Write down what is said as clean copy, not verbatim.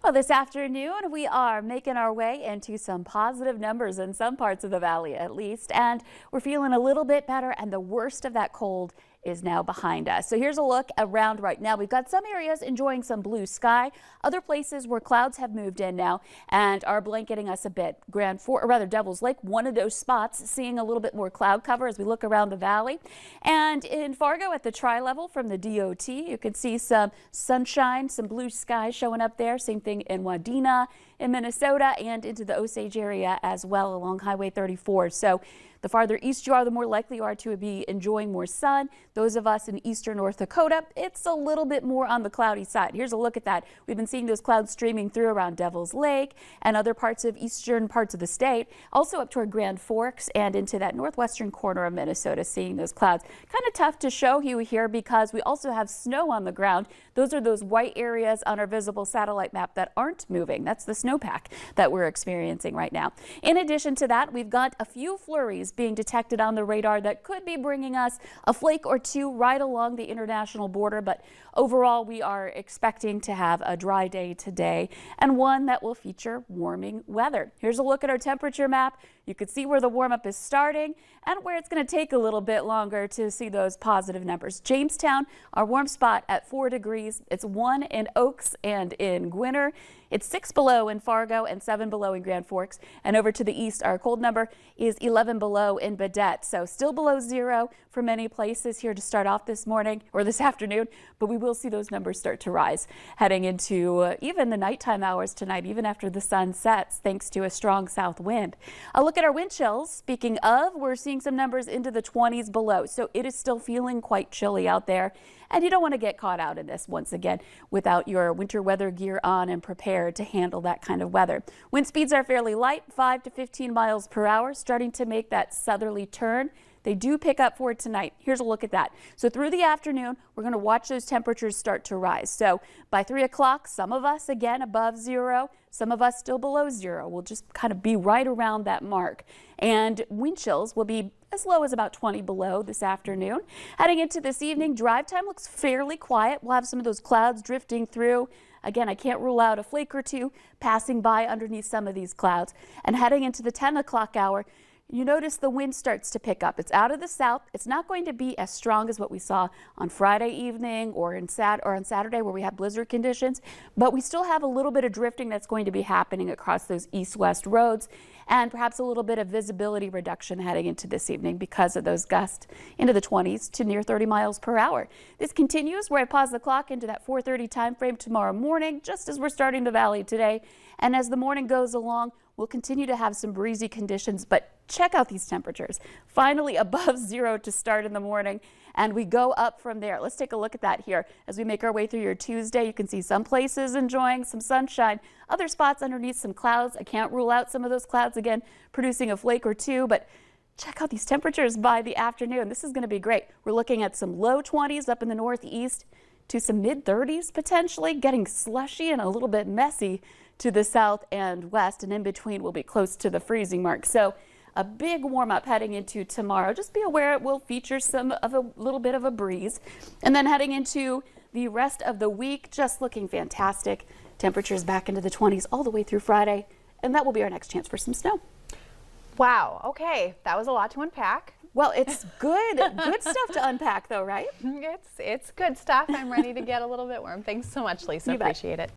Well, this afternoon we are making our way into some positive numbers in some parts of the valley at least, and we're feeling a little bit better, and the worst of that cold is now behind us. So here's a look around right now. We've got some areas enjoying some blue sky, other places where clouds have moved in now and are blanketing us a bit. Devil's Lake, one of those spots, seeing a little bit more cloud cover as we look around the valley. And in Fargo at the tri-level from the DOT, you can see some sunshine, some blue sky showing up there. Same thing in Wadena, in Minnesota, and into the Osage area as well along Highway 34. So the farther east you are, the more likely you are to be enjoying more sun. Those of us in eastern North Dakota, it's a little bit more on the cloudy side. Here's a look at that. We've been seeing those clouds streaming through around Devil's Lake and other parts of eastern parts of the state, also up toward Grand Forks and into that northwestern corner of Minnesota, seeing those clouds. Kind of tough to show you here because we also have snow on the ground. Those are those white areas on our visible satellite map that aren't moving. That's the snowpack that we're experiencing right now. In addition to that, we've got a few flurries being detected on the radar that could be bringing us a flake or two right along the international border. But overall, we are expecting to have a dry day today and one that will feature warming weather. Here's a look at our temperature map. You can see where the warm up is starting and where it's going to take a little bit longer to see those positive numbers. Jamestown, our warm spot at 4 degrees. It's 1 in Oaks and in Gwinner. It's 6 below in Fargo and 7 below in Grand Forks. And over to the east, our cold number is 11 below in Baudette. So still below zero for many places here to start off this morning or this afternoon. But we will see those numbers start to rise heading into even the nighttime hours tonight, even after the sun sets, thanks to a strong south wind. A look at our wind chills. Speaking of, we're seeing some numbers into the 20s below. So it is still feeling quite chilly out there. And you don't want to get caught out in this once again without your winter weather gear on and prepared to handle that kind of weather. Wind speeds are fairly light, 5 to 15 miles per hour, starting to make that southerly turn. They do pick up for tonight. Here's a look at that. So through the afternoon, we're going to watch those temperatures start to rise. So by 3 o'clock, some of us again above zero, some of us still below zero. We'll just kind of be right around that mark. And wind chills will be as low as about 20 below this afternoon. Heading into this evening, drive time looks fairly quiet. We'll have some of those clouds drifting through. Again, I can't rule out a flake or two passing by underneath some of these clouds. And heading into the 10 o'clock hour, you notice the wind starts to pick up. It's out of the south. It's not going to be as strong as what we saw on Friday evening or on Saturday where we had blizzard conditions, but we still have a little bit of drifting that's going to be happening across those east-west roads and perhaps a little bit of visibility reduction heading into this evening because of those gusts into the 20s to near 30 miles per hour. This continues where I pause the clock into that 4:30 time frame tomorrow morning, just as we're starting the valley today. And as the morning goes along, we'll continue to have some breezy conditions, but check out these temperatures. Finally above zero to start in the morning, and we go up from there. Let's take a look at that here. As we make our way through your Tuesday, you can see some places enjoying some sunshine, other spots underneath some clouds. I can't rule out some of those clouds again producing a flake or two, but check out these temperatures by the afternoon. This is going to be great. We're looking at some low 20s up in the northeast to some mid 30s potentially, getting slushy and a little bit messy to the south and west, and in between will be close to the freezing mark. So a big warm up heading into tomorrow. Just be aware it will feature a little bit of a breeze. And then heading into the rest of the week, just looking fantastic. Temperatures back into the 20s all the way through Friday, and that will be our next chance for some snow. Wow, okay, that was a lot to unpack. Well, it's good stuff to unpack though, right? It's good stuff. I'm ready to get a little bit warm. Thanks so much, Lisa. Appreciate it.